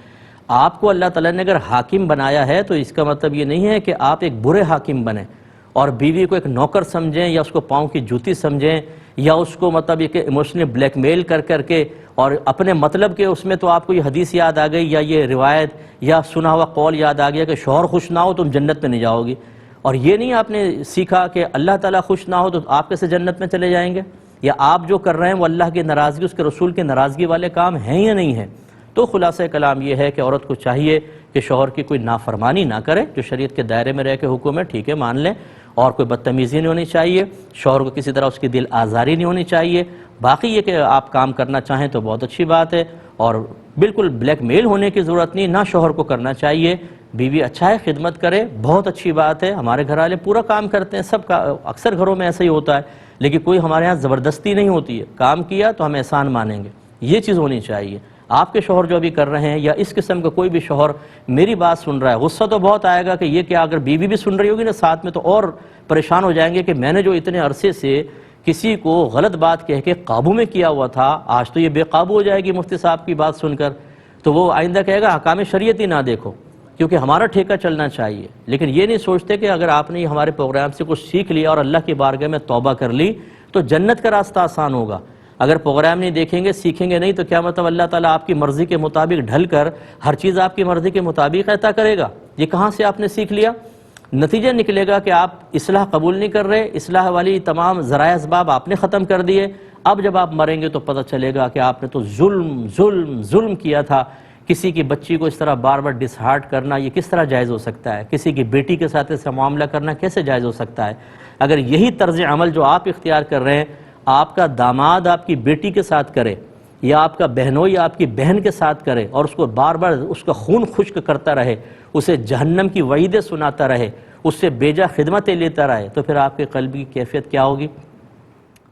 آپ کو اللہ تعالیٰ نے اگر حاکم بنایا ہے تو اس کا مطلب یہ نہیں ہے کہ آپ ایک برے حاکم بنیں اور بیوی کو ایک نوکر سمجھیں یا اس کو پاؤں کی جوتی سمجھیں یا اس کو مطلب یہ کہ ایموشنلی بلیک میل کر کے اور اپنے مطلب کے اس میں تو آپ کو یہ حدیث یاد آ گئی یا یہ روایت یا سنا ہوا قول یاد آ گیا کہ شوہر خوش نہ ہو تم جنت میں نہیں جاؤ گی، اور یہ نہیں آپ نے سیکھا کہ اللہ تعالیٰ خوش نہ ہو تو آپ کیسے جنت میں چلے جائیں گے، یا آپ جو کر رہے ہیں وہ اللہ کی ناراضگی اس کے رسول کی ناراضگی والے کام ہیں یا نہیں ہیں۔ تو خلاصہ کلام یہ ہے کہ عورت کو چاہیے کہ شوہر کی کوئی نافرمانی نہ کرے، جو شریعت کے دائرے میں رہ کے حکم ہے ٹھیک ہے مان لیں، اور کوئی بدتمیزی نہیں ہونی چاہیے، شوہر کو کسی طرح اس کی دل آزاری نہیں ہونی چاہیے۔ باقی یہ کہ آپ کام کرنا چاہیں تو بہت اچھی بات ہے، اور بالکل بلیک میل ہونے کی ضرورت نہیں، نہ شوہر کو کرنا چاہیے۔ بیوی اچھا ہے خدمت کرے، بہت اچھی بات ہے، ہمارے گھر والے پورا کام کرتے ہیں، سب کا اکثر گھروں میں ایسا ہی ہوتا ہے، لیکن کوئی ہمارے ہاں زبردستی نہیں ہوتی ہے، کام کیا تو ہم احسان مانیں گے، یہ چیز ہونی چاہیے۔ آپ کے شوہر جو ابھی کر رہے ہیں یا اس قسم کا کوئی بھی شوہر میری بات سن رہا ہے، غصہ تو بہت آئے گا کہ یہ کیا، اگر بیوی بھی سن رہی ہوگی نا ساتھ میں تو اور پریشان ہو جائیں گے کہ میں نے جو اتنے عرصے سے کسی کو غلط بات کہہ کے قابو میں کیا ہوا تھا، آج تو یہ بے قابو ہو جائے گی مفتی صاحب کی بات سن کر، تو وہ آئندہ کہے گا حکام شریعت ہی نہ دیکھو، کیونکہ ہمارا ٹھیکہ چلنا چاہیے۔ لیکن یہ نہیں سوچتے کہ اگر آپ نے ہمارے پروگرام سے کچھ سیکھ لیا اور اللہ کی بارگاہ میں توبہ کر لی تو جنت کا راستہ آسان ہوگا۔ اگر پروگرام نہیں دیکھیں گے سیکھیں گے نہیں تو کیا مطلب اللہ تعالیٰ آپ کی مرضی کے مطابق ڈھل کر ہر چیز آپ کی مرضی کے مطابق عطا کرے گا؟ یہ کہاں سے آپ نے سیکھ لیا؟ نتیجہ نکلے گا کہ آپ اصلاح قبول نہیں کر رہے، اصلاح والی تمام ذرائع اسباب آپ نے ختم کر دیے، اب جب آپ مریں گے تو پتہ چلے گا کہ آپ نے تو ظلم ظلم ظلم کیا تھا۔ کسی کی بچی کو اس طرح بار بار ڈس ہارٹ کرنا یہ کس طرح جائز ہو سکتا ہے؟ کسی کی بیٹی کے ساتھ ایسا معاملہ کرنا کیسے جائز ہو سکتا ہے؟ اگر یہی طرز عمل جو آپ اختیار کر رہے ہیں آپ کا داماد آپ کی بیٹی کے ساتھ کرے یا آپ کا بہنوئی آپ کی بہن کے ساتھ کرے اور اس کو بار بار اس کا خون خشک کرتا رہے، اسے جہنم کی وعیدیں سناتا رہے، اس سے بیجا خدمتیں لیتا رہے، تو پھر آپ کے قلب کی کیفیت کیا ہوگی؟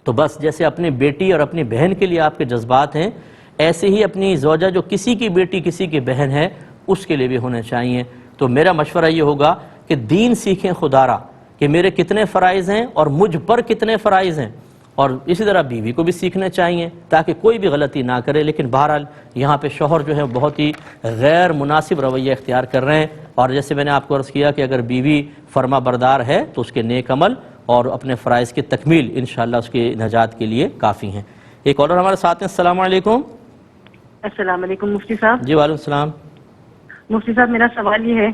تو بس جیسے اپنی بیٹی اور اپنی بہن کے لیے آپ کے جذبات ہیں، ایسے ہی اپنی زوجہ جو کسی کی بیٹی کسی کی بہن ہے اس کے لیے بھی ہونے چاہیے۔ تو میرا مشورہ یہ ہوگا کہ دین سیکھیں خدارا، کہ میرے کتنے فرائض ہیں اور مجھ پر کتنے فرائض ہیں، اور اسی طرح بیوی کو بھی سیکھنے چاہیے تاکہ کوئی بھی غلطی نہ کرے۔ لیکن بہرحال یہاں پہ شوہر جو ہے بہت ہی غیر مناسب رویہ اختیار کر رہے ہیں، اور جیسے میں نے آپ کو عرض کیا کہ اگر بیوی فرما بردار ہے تو اس کے نیک عمل اور اپنے فرائض کی تکمیل انشاءاللہ اس کی نجات کے لیے کافی ہیں۔ ایک اور ہمارے ساتھ ہیں، السلام علیکم۔ السلام علیکم مفتی صاحب۔ جی وعلیکم السلام۔ مفتی صاحب میرا سوال یہ ہے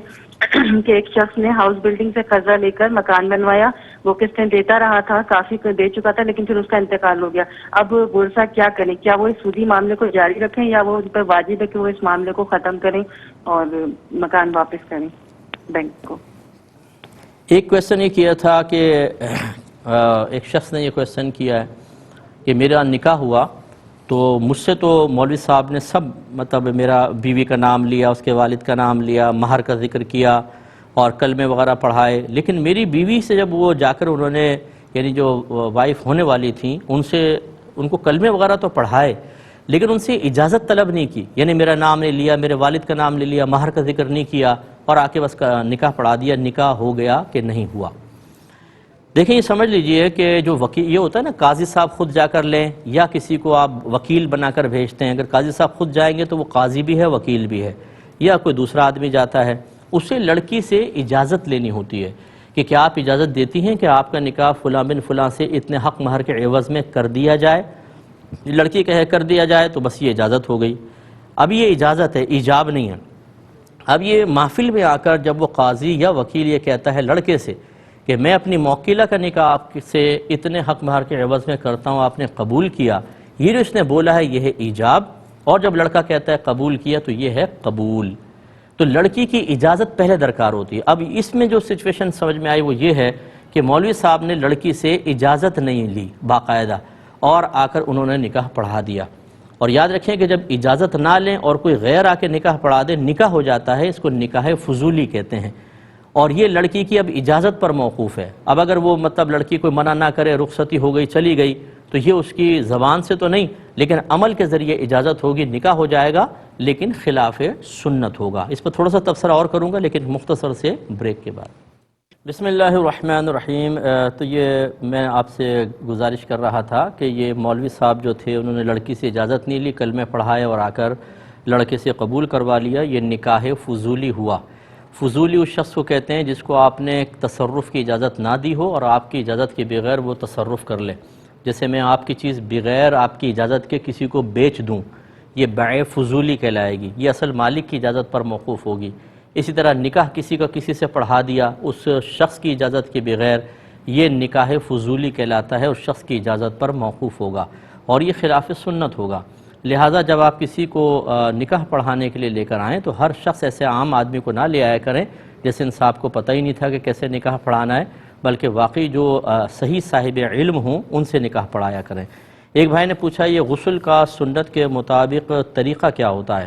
کہ ایک شخص نے ہاؤس بلڈنگ سے قرضہ لے کر مکان بنوایا، وہ قسطیں دیتا رہا تھا، کافی دے چکا تھا، لیکن پھر اس کا انتقال ہو گیا۔ اب ورثہ کیا کریں؟ کیا وہ اس سودی معاملے کو جاری رکھیں یا وہ ان پر واجب ہے کہ وہ اس معاملے کو ختم کریں اور مکان واپس کریں بینک کو؟ ایک کویشچن یہ کیا تھا کہ ایک شخص نے یہ کویشچن کیا ہے کہ میرا نکاح ہوا تو مجھ سے تو مولوی صاحب نے سب مطلب میرا بیوی کا نام لیا، اس کے والد کا نام لیا، مہر کا ذکر کیا اور کلمے وغیرہ پڑھائے، لیکن میری بیوی سے جب وہ جا کر انہوں نے یعنی جو وائف ہونے والی تھیں ان کو کلمے وغیرہ تو پڑھائے لیکن ان سے اجازت طلب نہیں کی، یعنی میرا نام نہیں لیا، میرے والد کا نام نہیں لیا، مہر کا ذکر نہیں کیا اور آ کے بس کا نکاح پڑھا دیا، نکاح ہو گیا کہ نہیں ہوا۔ دیکھیں یہ سمجھ لیجئے کہ جو وکیل یہ ہوتا ہے نا، قاضی صاحب خود جا کر لیں یا کسی کو آپ وکیل بنا کر بھیجتے ہیں، اگر قاضی صاحب خود جائیں گے تو وہ قاضی بھی ہے وکیل بھی ہے، یا کوئی دوسرا آدمی جاتا ہے، اسے لڑکی سے اجازت لینی ہوتی ہے کہ کیا آپ اجازت دیتی ہیں کہ آپ کا نکاح فلاں بن فلاں سے اتنے حق مہر کے عوض میں کر دیا جائے؟ لڑکی کہے کر دیا جائے تو بس یہ اجازت ہو گئی۔ اب یہ اجازت ہے، ایجاب نہیں ہے۔ اب یہ محفل میں آ کر جب وہ قاضی یا وکیل یہ کہتا ہے لڑکے سے کہ میں اپنی موکلہ کا نکاح آپ سے اتنے حق مہر کے عوض میں کرتا ہوں، آپ نے قبول کیا، یہ جو اس نے بولا ہے یہ ہے ایجاب، اور جب لڑکا کہتا ہے قبول کیا تو یہ ہے قبول۔ تو لڑکی کی اجازت پہلے درکار ہوتی ہے۔ اب اس میں جو سچویشن سمجھ میں آئی وہ یہ ہے کہ مولوی صاحب نے لڑکی سے اجازت نہیں لی باقاعدہ اور آ کر انہوں نے نکاح پڑھا دیا، اور یاد رکھیں کہ جب اجازت نہ لیں اور کوئی غیر آ کے نکاح پڑھا دے، نکاح ہو جاتا ہے، اس کو نکاح فضولی کہتے ہیں، اور یہ لڑکی کی اب اجازت پر موقوف ہے۔ اب اگر وہ مطلب لڑکی کوئی منع نہ کرے، رخصتی ہو گئی چلی گئی، تو یہ اس کی زبان سے تو نہیں لیکن عمل کے ذریعے اجازت ہوگی، نکاح ہو جائے گا لیکن خلاف سنت ہوگا۔ اس پر تھوڑا سا تبصرہ اور کروں گا لیکن مختصر سے بریک کے بعد۔ بسم اللہ الرحمن الرحیم۔ تو یہ میں آپ سے گزارش کر رہا تھا کہ یہ مولوی صاحب جو تھے انہوں نے لڑکی سے اجازت نہیں لی، کلمے پڑھائے اور آ کر لڑکے سے قبول کروا لیا، یہ نکاح فضولی ہوا۔ فضولی اس شخص کو کہتے ہیں جس کو آپ نے تصرف کی اجازت نہ دی ہو اور آپ کی اجازت کے بغیر وہ تصرف کر لے۔ جیسے میں آپ کی چیز بغیر آپ کی اجازت کے کسی کو بیچ دوں، یہ بیع فضولی کہلائے گی، یہ اصل مالک کی اجازت پر موقوف ہوگی۔ اسی طرح نکاح کسی کا کسی سے پڑھا دیا اس شخص کی اجازت کے بغیر، یہ نکاح فضولی کہلاتا ہے، اس شخص کی اجازت پر موقوف ہوگا اور یہ خلاف سنت ہوگا۔ لہٰذا جب آپ کسی کو نکاح پڑھانے کے لیے لے کر آئیں تو ہر شخص ایسے عام آدمی کو نہ لے آیا کریں جیسے ان صاحب کو پتہ ہی نہیں تھا کہ کیسے نکاح پڑھانا ہے، بلکہ واقعی جو صحیح صاحب علم ہوں ان سے نکاح پڑھایا کریں۔ ایک بھائی نے پوچھا یہ غسل کا سنت کے مطابق طریقہ کیا ہوتا ہے؟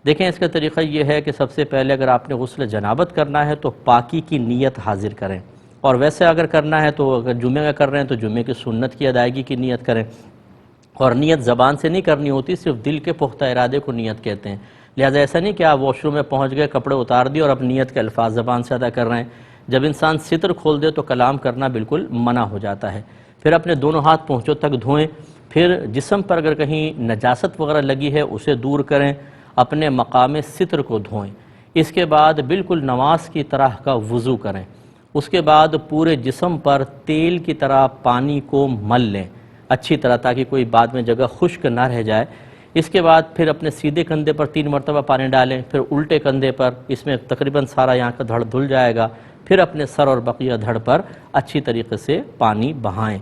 دیکھیں اس کا طریقہ یہ ہے کہ سب سے پہلے اگر آپ نے غسل جنابت کرنا ہے تو پاکی کی نیت حاضر کریں، اور ویسے اگر کرنا ہے تو اگر جمعہ کا کر رہے ہیں تو جمعے کی سنت کی ادائیگی کی نیت کریں، اور نیت زبان سے نہیں کرنی ہوتی، صرف دل کے پختہ ارادے کو نیت کہتے ہیں۔ لہٰذا ایسا نہیں کہ آپ واش روم میں پہنچ گئے، کپڑے اتار دیے اور اب نیت کے الفاظ زبان سے ادا کر رہے ہیں۔ جب انسان ستر کھول دے تو کلام کرنا بالکل منع ہو جاتا ہے۔ پھر اپنے دونوں ہاتھ پہنچوں تک دھوئیں، پھر جسم پر اگر کہیں نجاست وغیرہ لگی ہے اسے دور کریں، اپنے مقام ستر کو دھوئیں۔ اس کے بعد بالکل نماز کی طرح کا وضو کریں، اس کے بعد پورے جسم پر تیل کی طرح پانی کو مل لیں اچھی طرح تاکہ کوئی بعد میں جگہ خشک نہ رہ جائے۔ اس کے بعد پھر اپنے سیدھے کندھے پر 3 مرتبہ پانی ڈالیں، پھر الٹے کندھے پر، اس میں تقریباً سارا یہاں کا دھڑ دھل جائے گا، پھر اپنے سر اور بقیہ دھڑ پر اچھی طریقے سے پانی بہائیں۔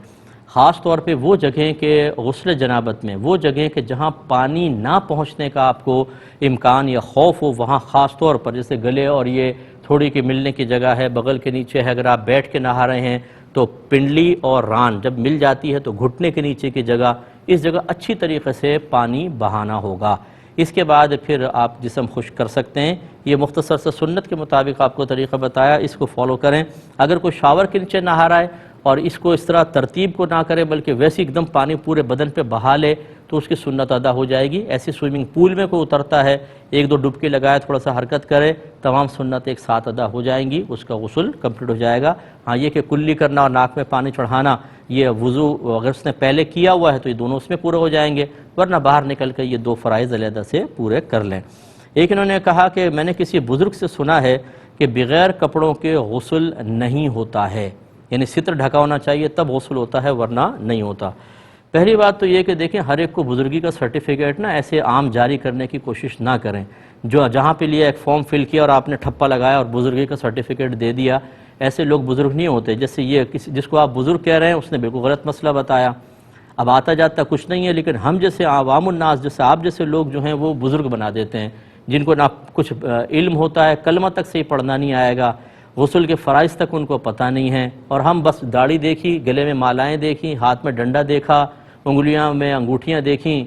خاص طور پہ وہ جگہیں کہ غسل جنابت میں وہ جگہیں کہ جہاں پانی نہ پہنچنے کا آپ کو امکان یا خوف ہو، وہاں خاص طور پر جیسے گلے اور یہ تھوڑی کی ملنے کی جگہ ہے، بغل کے نیچے ہے، اگر آپ بیٹھ کے نہا رہے ہیں تو پنڈلی اور ران جب مل جاتی ہے تو گھٹنے کے نیچے کی جگہ، اس جگہ اچھی طریقے سے پانی بہانا ہوگا۔ اس کے بعد پھر آپ جسم خشک کر سکتے ہیں۔ یہ مختصر سے سنت کے مطابق آپ کو طریقہ بتایا، اس کو فالو کریں۔ اگر کوئی شاور کے نیچے نہا رہا ہے اور اس کو اس طرح ترتیب کو نہ کرے بلکہ ویسے ایک دم پانی پورے بدن پہ بہا لے تو اس کی سنت ادا ہو جائے گی۔ ایسی سوئمنگ پول میں کوئی اترتا ہے، 1-2 ڈبکی لگائے، تھوڑا سا حرکت کرے، تمام سنت ایک ساتھ ادا ہو جائیں گی، اس کا غسل کمپلیٹ ہو جائے گا۔ ہاں یہ کہ کلی کرنا اور ناک میں پانی چڑھانا، یہ وضو اگر اس نے پہلے کیا ہوا ہے تو یہ دونوں اس میں پورے ہو جائیں گے، ورنہ باہر نکل کے یہ 2 فرائض علیحدہ سے پورے کر لیں۔ ایک انہوں نے کہا کہ میں نے کسی بزرگ سے سنا ہے کہ بغیر کپڑوں کے غسل نہیں ہوتا ہے، یعنی ستر ڈھکا ہونا چاہیے تب غسل ہوتا ہے ورنہ نہیں ہوتا۔ پہلی بات تو یہ کہ دیکھیں ہر ایک کو بزرگی کا سرٹیفکیٹ نہ ایسے عام جاری کرنے کی کوشش نہ کریں، جو جہاں پہ لیا ایک فارم فل کیا اور آپ نے ٹھپا لگایا اور بزرگی کا سرٹیفکیٹ دے دیا، ایسے لوگ بزرگ نہیں ہوتے۔ جیسے یہ جس کو آپ بزرگ کہہ رہے ہیں اس نے بالکل غلط مسئلہ بتایا، اب آتا جاتا کچھ نہیں ہے، لیکن ہم جیسے عوام الناس جیسے آپ جیسے لوگ جو ہیں وہ بزرگ بنا دیتے ہیں، جن کو نہ کچھ علم ہوتا ہے، کلمہ تک سے ہی پڑھنا نہیں آئے گا، غسل کے فرائض تک ان کو پتہ نہیں ہے، اور ہم بس داڑھی دیکھی، گلے میں مالائیں دیکھیں، ہاتھ میں ڈنڈا دیکھا، انگلیاں میں انگوٹھیاں دیکھیں،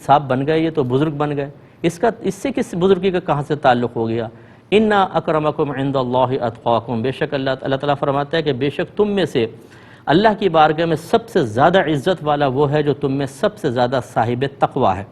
صاحب بن گئے، یہ تو بزرگ بن گئے۔ اس سے کس بزرگی کا کہاں سے تعلق ہو گیا؟ اِنَّا أَكْرَمَكُمْ عِنْدَ اللَّهِ أَتْقَاكُمْ، بے شک اللہ تعالیٰ فرماتا ہے کہ بے شک تم میں سے اللہ کی بارگاہ میں سب سے زیادہ عزت والا وہ ہے جو تم میں سب سے زیادہ صاحب تقویٰ ہے،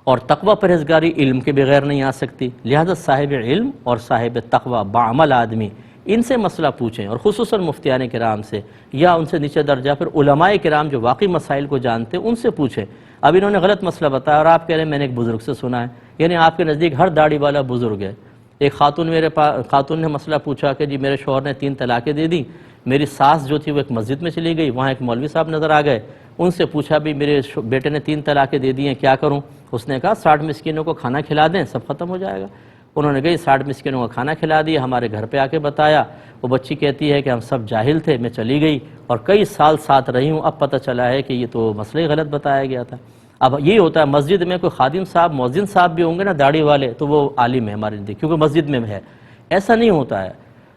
اور تقویٰ پرہیزگاری علم کے بغیر نہیں آ سکتی۔ لہذا صاحب علم اور صاحب تقویٰ بعمل آدمی، ان سے مسئلہ پوچھیں، اور خصوصاً مفتیان کرام سے یا ان سے نیچے درجہ پھر علماء کرام جو واقعی مسائل کو جانتے ہیں ان سے پوچھیں۔ اب انہوں نے غلط مسئلہ بتایا اور آپ کہہ رہے ہیں میں نے ایک بزرگ سے سنا ہے، یعنی آپ کے نزدیک ہر داڑھی والا بزرگ ہے۔ ایک خاتون نے مسئلہ پوچھا کہ جی میرے شوہر نے 3 طلاقیں دے دی، میری ساس جو تھی وہ ایک مسجد میں چلی گئی، وہاں ایک مولوی صاحب نظر آ گئے، ان سے پوچھا بھی میرے بیٹے نے 3 طلاقیں دے دی ہیں کیا کروں؟ اس نے کہا 60 مسکینوں کو کھانا کھلا دیں سب ختم ہو جائے گا۔ انہوں نے کہا 60 مسکینوں کا کھانا کھلا دیا، ہمارے گھر پہ آ کے بتایا، وہ بچی کہتی ہے کہ ہم سب جاہل تھے، میں چلی گئی اور کئی سال ساتھ رہی ہوں، اب پتہ چلا ہے کہ یہ تو مسئلہ ہی غلط بتایا گیا تھا۔ اب یہ ہوتا ہے مسجد میں کوئی خادم صاحب مؤذن صاحب بھی ہوں گے نا داڑھی والے تو وہ عالم ہے ہمارے نزدیک، کیونکہ مسجد میں ہے۔ ایسا نہیں ہوتا ہے،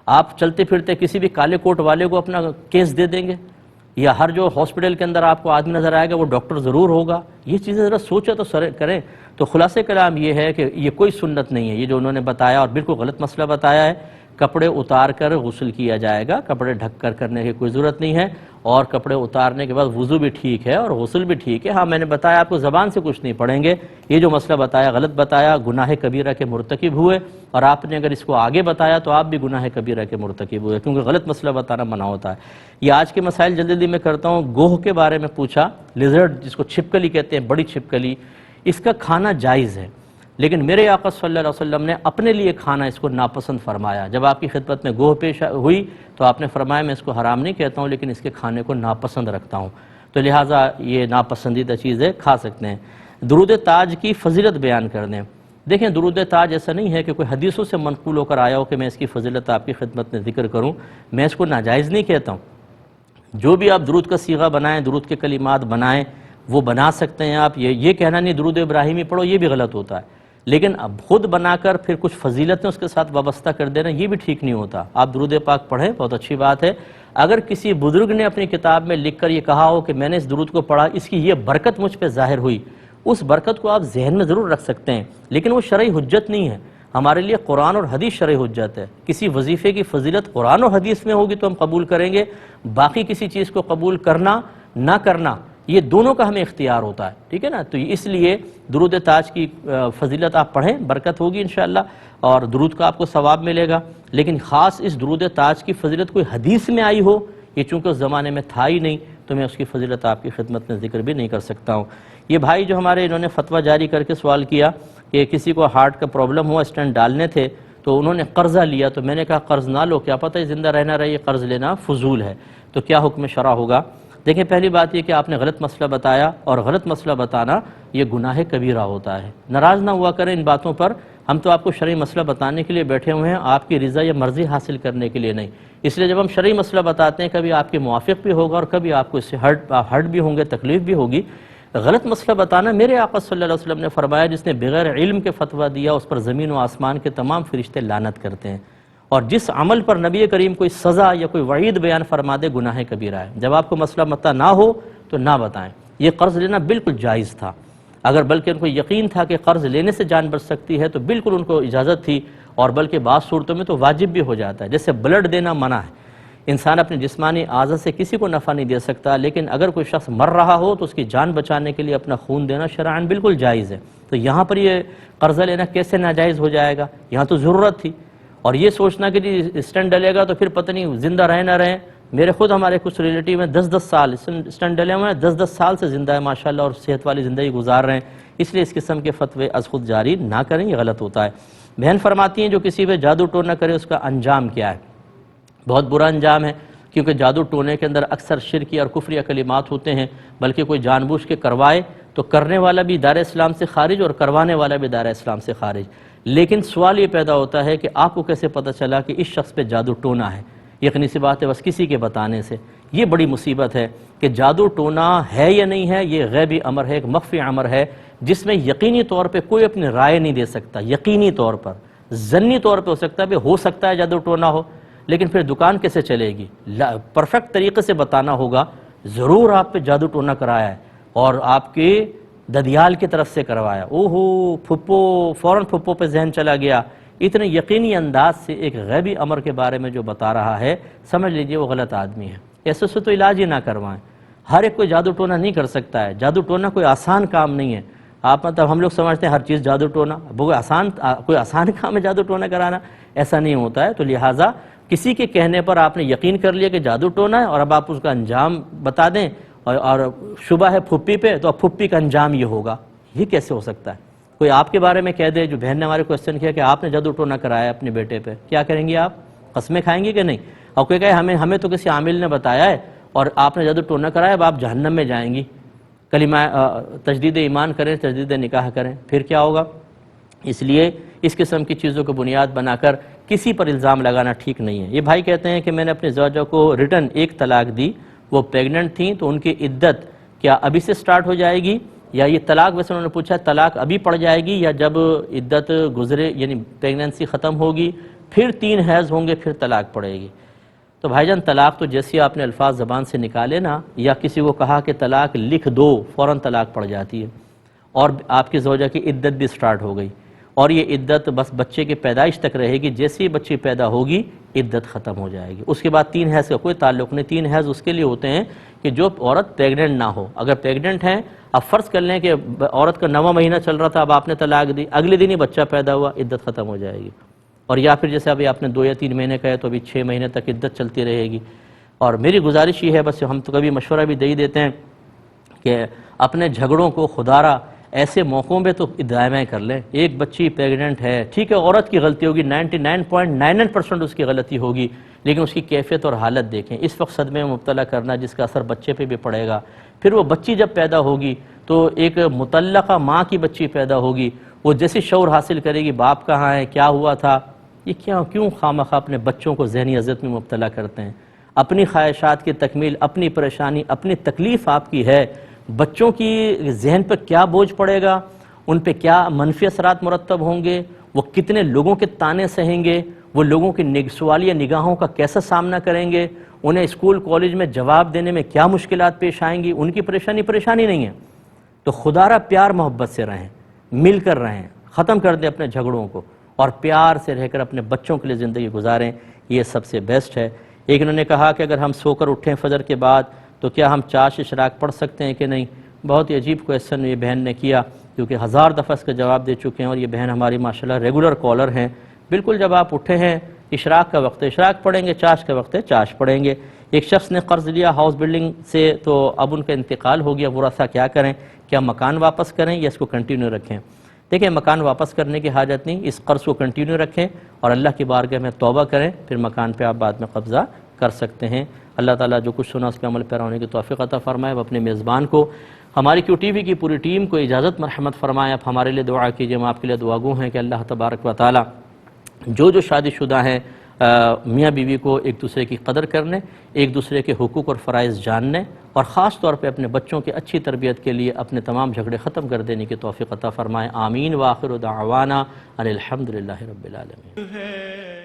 آپ چلتے پھرتے کسی بھی کالے کوٹ والے کو اپنا کیس دے دیں گے، یا ہر جو ہاسپٹل کے اندر آپ کو آدمی نظر آئے گا وہ ڈاکٹر ضرور ہوگا؟ یہ چیزیں ذرا سوچیں تو کریں۔ تو خلاصہ کلام یہ ہے کہ یہ کوئی سنت نہیں ہے، یہ جو انہوں نے بتایا اور بالکل غلط مسئلہ بتایا ہے۔ کپڑے اتار کر غسل کیا جائے گا، کپڑے ڈھک کر کرنے کی کوئی ضرورت نہیں ہے، اور کپڑے اتارنے کے بعد وضو بھی ٹھیک ہے اور غسل بھی ٹھیک ہے۔ ہاں میں نے بتایا آپ کو زبان سے کچھ نہیں پڑھیں گے، یہ جو مسئلہ بتایا غلط بتایا، گناہ کبیرہ کے مرتکب ہوئے، اور آپ نے اگر اس کو آگے بتایا تو آپ بھی گناہ کبیرہ کے مرتکب ہوئے، کیونکہ غلط مسئلہ بتانا منع ہوتا ہے۔ یہ آج کے مسائل جلدی میں کرتا ہوں۔ گوہ کے بارے میں پوچھا، لیزرڈ جس کو چھپکلی کہتے ہیں، بڑی چھپکلی، اس کا کھانا جائز ہے، لیکن میرے آقا صلی اللہ علیہ وسلم نے اپنے لیے کھانا اس کو ناپسند فرمایا. جب آپ کی خدمت میں گوہ پیش ہوئی تو آپ نے فرمایا میں اس کو حرام نہیں کہتا ہوں لیکن اس کے کھانے کو ناپسند رکھتا ہوں, تو لہٰذا یہ ناپسندیدہ چیزیں کھا سکتے ہیں. درود تاج کی فضیلت بیان کر دیں. دیکھیں درود تاج ایسا نہیں ہے کہ کوئی حدیثوں سے منقول ہو کر آیا ہو کہ میں اس کی فضیلت آپ کی خدمت میں ذکر کروں. میں اس کو ناجائز نہیں کہتا ہوں. جو بھی آپ درود کا صیغہ بنائیں, درود کے کلمات بنائیں, وہ بنا سکتے ہیں آپ. یہ کہنا نہیں درود ابراہیمی پڑھو, یہ بھی غلط ہوتا ہے. لیکن اب خود بنا کر پھر کچھ فضیلتیں اس کے ساتھ وابستہ کر دینا, یہ بھی ٹھیک نہیں ہوتا. آپ درود پاک پڑھیں, بہت اچھی بات ہے. اگر کسی بزرگ نے اپنی کتاب میں لکھ کر یہ کہا ہو کہ میں نے اس درود کو پڑھا, اس کی یہ برکت مجھ پہ ظاہر ہوئی, اس برکت کو آپ ذہن میں ضرور رکھ سکتے ہیں, لیکن وہ شرعی حجت نہیں ہے. ہمارے لیے قرآن اور حدیث شرعی حجت ہے. کسی وظیفے کی فضیلت قرآن اور حدیث میں ہوگی تو ہم قبول کریں گے, باقی کسی چیز کو قبول کرنا نہ کرنا یہ دونوں کا ہمیں اختیار ہوتا ہے, ٹھیک ہے نا. تو اس لیے درود تاج کی فضیلت آپ پڑھیں, برکت ہوگی انشاءاللہ, اور درود کا آپ کو ثواب ملے گا. لیکن خاص اس درود تاج کی فضیلت کوئی حدیث میں آئی ہو, یہ چونکہ اس زمانے میں تھا ہی نہیں, تو میں اس کی فضیلت آپ کی خدمت میں ذکر بھی نہیں کر سکتا ہوں. یہ بھائی جو ہمارے انہوں نے فتویٰ جاری کر کے سوال کیا کہ کسی کو ہارٹ کا پرابلم ہوا, اسٹنٹ ڈالنے تھے, تو انہوں نے قرضہ لیا, تو میں نے کہا قرض نہ لو, کیا پتہ ہے زندہ رہنا رہے, یہ قرض لینا فضول ہے, تو کیا حکم شرع ہوگا؟ دیکھیں پہلی بات یہ کہ آپ نے غلط مسئلہ بتایا, اور غلط مسئلہ بتانا یہ گناہ کبیرہ ہوتا ہے. ناراض نہ ہوا کریں ان باتوں پر, ہم تو آپ کو شرعی مسئلہ بتانے کے لیے بیٹھے ہوئے ہیں, آپ کی رضا یا مرضی حاصل کرنے کے لیے نہیں. اس لیے جب ہم شرعی مسئلہ بتاتے ہیں, کبھی آپ کے موافق بھی ہوگا اور کبھی آپ کو اس سے ہرٹ بھی ہوں گے, تکلیف بھی ہوگی. غلط مسئلہ بتانا, میرے آقا صلی اللہ علیہ وسلم نے فرمایا جس نے بغیر علم کے فتویٰ دیا اس پر زمین و آسمان کے تمام فرشتے لعنت کرتے ہیں, اور جس عمل پر نبی کریم کوئی سزا یا کوئی وعید بیان فرما دے گناہ کبیرہ ہے. جب آپ کو مسئلہ متہ نہ ہو تو نہ بتائیں. یہ قرض لینا بالکل جائز تھا, اگر بلکہ ان کو یقین تھا کہ قرض لینے سے جان بچ سکتی ہے تو بالکل ان کو اجازت تھی, اور بلکہ بعض صورتوں میں تو واجب بھی ہو جاتا ہے. جیسے بلڈ دینا منع ہے, انسان اپنے جسمانی اعضاء سے کسی کو نفع نہیں دے سکتا, لیکن اگر کوئی شخص مر رہا ہو تو اس کی جان بچانے کے لیے اپنا خون دینا شرعاً بالکل جائز ہے. تو یہاں پر یہ قرضہ لینا کیسے ناجائز ہو جائے گا؟ یہاں تو ضرورت تھی. اور یہ سوچنا کہ جی اسٹنٹ ڈلے گا تو پھر پتہ نہیں زندہ رہے نہ رہیں. میرے خود ہمارے کچھ ریلیٹیو میں 10 سال اسٹنٹ ڈلے ہوئے ہیں, 10 سال سے زندہ ہے ماشاءاللہ, اور صحت والی زندگی گزار رہے ہیں. اس لیے اس قسم کے فتوے از خود جاری نہ کریں, یہ غلط ہوتا ہے. بہن فرماتی ہیں جو کسی پہ جادو ٹونا کرے اس کا انجام کیا ہے؟ بہت برا انجام ہے, کیونکہ جادو ٹونے کے اندر اکثر شرکی اور کفریہ کلمات ہوتے ہیں, بلکہ کوئی جان بوجھ کے کروائے تو کرنے والا بھی دائرہ اسلام سے خارج اور کروانے والا بھی دائرہ اسلام سے خارج. لیکن سوال یہ پیدا ہوتا ہے کہ آپ کو کیسے پتہ چلا کہ اس شخص پہ جادو ٹونا ہے؟ یقینی سی بات ہے بس کسی کے بتانے سے. یہ بڑی مصیبت ہے کہ جادو ٹونا ہے یا نہیں ہے, یہ غیبی امر ہے, ایک مخفی امر ہے, جس میں یقینی طور پہ کوئی اپنی رائے نہیں دے سکتا. یقینی طور پر, ضنی طور پہ ہو سکتا ہے, ہو سکتا ہے جادو ٹونا ہو, لیکن پھر دکان کیسے چلے گی؟ پرفیکٹ طریقے سے بتانا ہوگا ضرور آپ پہ جادو ٹونا کرایا ہے اور آپ کے ددیال کی طرف سے کروایا. اوہو پھپھو, فوراً پھپھو پہ ذہن چلا گیا. اتنے یقینی انداز سے ایک غیبی امر کے بارے میں جو بتا رہا ہے, سمجھ لیجئے وہ غلط آدمی ہے. ایسے سے تو علاج ہی نہ کروائیں. ہر ایک کوئی جادو ٹونا نہیں کر سکتا ہے. جادو ٹونا کوئی آسان کام نہیں ہے. آپ مطلب ہم لوگ سمجھتے ہیں ہر چیز جادو ٹونا, کوئی آسان کام ہے جادو ٹونا کرانا, ایسا نہیں ہوتا ہے. تو لہٰذا کسی کے کہنے پر آپ نے یقین کر لیا کہ جادو ٹونا ہے اور اب آپ اس کا انجام بتا دیں, اور شبہ ہے پھپھی پہ, تو اب پھپھی کا انجام یہ ہوگا. یہ کیسے ہو سکتا ہے؟ کوئی آپ کے بارے میں کہہ دے, جو بہن نے ہمارے کوشچن کیا کہ آپ نے جادو ٹونا کرایا اپنے بیٹے پہ, کیا کریں گی آپ؟ قسمیں کھائیں گی کہ نہیں؟ اور کوئی کہے ہمیں تو کسی عامل نے بتایا ہے اور آپ نے جادو ٹونا کرایا, اب آپ جہنم میں جائیں گی. کلمہ تجدید ایمان کریں, تجدید نکاح کریں, پھر کیا ہوگا؟ اس لیے اس قسم کی چیزوں کو بنیاد بنا کر کسی پر الزام لگانا ٹھیک نہیں ہے. یہ بھائی کہتے ہیں کہ میں نے اپنی زوجہ کو ریٹرن 1 طلاق دی, وہ پیگننٹ تھیں, تو ان کی عدت کیا ابھی سے سٹارٹ ہو جائے گی, یا یہ طلاق, ویسے انہوں نے پوچھا طلاق ابھی پڑ جائے گی یا جب عدت گزرے یعنی پیگننسی ختم ہوگی پھر 3 حیض ہوں گے پھر طلاق پڑے گی؟ تو بھائی جان طلاق تو جیسے آپ نے الفاظ زبان سے نکالے نا, یا کسی کو کہا کہ طلاق لکھ دو, فوراً طلاق پڑ جاتی ہے, اور آپ کی زوجہ کی عدت بھی سٹارٹ ہو گئی, اور یہ عدت بس بچے کی پیدائش تک رہے گی. جیسے ہی بچی پیدا ہوگی عدت ختم ہو جائے گی. اس کے بعد 3 حیض کا کوئی تعلق نہیں. 3 حیض اس کے لیے ہوتے ہیں کہ جو عورت پیگننٹ نہ ہو. اگر پیگننٹ ہیں, اب فرض کر لیں کہ عورت کا 9واں مہینہ چل رہا تھا, اب آپ نے طلاق دی, اگلے دن ہی بچہ پیدا ہوا, عدت ختم ہو جائے گی. اور یا پھر جیسے ابھی آپ نے 2 یا 3 مہینے کہے تو ابھی 6 مہینے تک عدت چلتی رہے گی. اور میری گزارش یہ ہے, بس ہم تو کبھی مشورہ بھی دے ہی دیتے ہیں کہ اپنے جھگڑوں کو خدارہ ایسے موقعوں پہ تو ادائمیں کر لیں. ایک بچی پیگننٹ ہے، ٹھیک ہے عورت کی غلطی ہوگی، 99.99% اس کی غلطی ہوگی، لیکن اس کی کیفیت اور حالت دیکھیں. اس وقت صدمے میں مبتلا کرنا جس کا اثر بچے پہ بھی پڑے گا. پھر وہ بچی جب پیدا ہوگی تو ایک مطلقہ ماں کی بچی پیدا ہوگی، وہ جیسے شعور حاصل کرے گی باپ کہاں ہے، کیا ہوا تھا. یہ کیوں خواہ اپنے بچوں کو ذہنی اذیت میں مبتلا کرتے ہیں. اپنی خواہشات کی تکمیل، اپنی پریشانی، اپنی تکلیف آپ کی ہے، بچوں کی ذہن پر کیا بوجھ پڑے گا، ان پہ کیا منفی اثرات مرتب ہوں گے، وہ کتنے لوگوں کے تانے سہیں گے، وہ لوگوں کی سوالیہ نگاہوں کا کیسا سامنا کریں گے، انہیں اسکول کالج میں جواب دینے میں کیا مشکلات پیش آئیں گی. ان کی پریشانی نہیں ہے. تو خدا را پیار محبت سے رہیں، مل کر رہیں، ختم کر دیں اپنے جھگڑوں کو اور پیار سے رہ کر اپنے بچوں کے لیے زندگی گزاریں. یہ سب سے بیسٹ ہے. ایک انہوں نے کہا کہ اگر ہم سو کر اٹھیں فجر کے بعد تو کیا ہم چاش اشراق پڑھ سکتے ہیں کہ نہیں. بہت ہی عجیب کویسچن یہ بہن نے کیا، کیونکہ 1000 دفعہ اس کا جواب دے چکے ہیں اور یہ بہن ہماری ماشاءاللہ ریگولر کالر ہیں. بالکل جب آپ اٹھے ہیں اشراق کا وقت اشراق پڑھیں گے، چاش کا وقت ہے چاش پڑھیں گے. ایک شخص نے قرض لیا ہاؤس بلڈنگ سے، تو اب ان کا انتقال ہو گیا، ورثہ کیا کریں، کیا مکان واپس کریں یا اس کو کنٹینیو رکھیں. دیکھیں مکان واپس کرنے کی حاجت نہیں، اس قرض کو کنٹینیو رکھیں اور اللہ کی بارگاہ میں توبہ کریں، پھر مکان پہ آپ بعد میں قبضہ کر سکتے ہیں. اللہ تعالیٰ جو کچھ سنا اس پہ عمل پیرا ہونے کی توفیق عطا فرمائے. وہ اپنے میزبان کو، ہماری کیو ٹی وی کی پوری ٹیم کو اجازت مرحمت فرمائے. آپ ہمارے لیے دعا کیجئے، ہم آپ کے لیے دعا گو ہیں کہ اللہ تبارک و تعالیٰ جو شادی شدہ ہیں میاں بیوی کو ایک دوسرے کی قدر کرنے، ایک دوسرے کے حقوق اور فرائض جاننے اور خاص طور پہ اپنے بچوں کی اچھی تربیت کے لیے اپنے تمام جھگڑے ختم کر دینے کی توفیق عطا فرمائے. آمین. وآخر دعوانا ان الحمدللہ رب العالمین.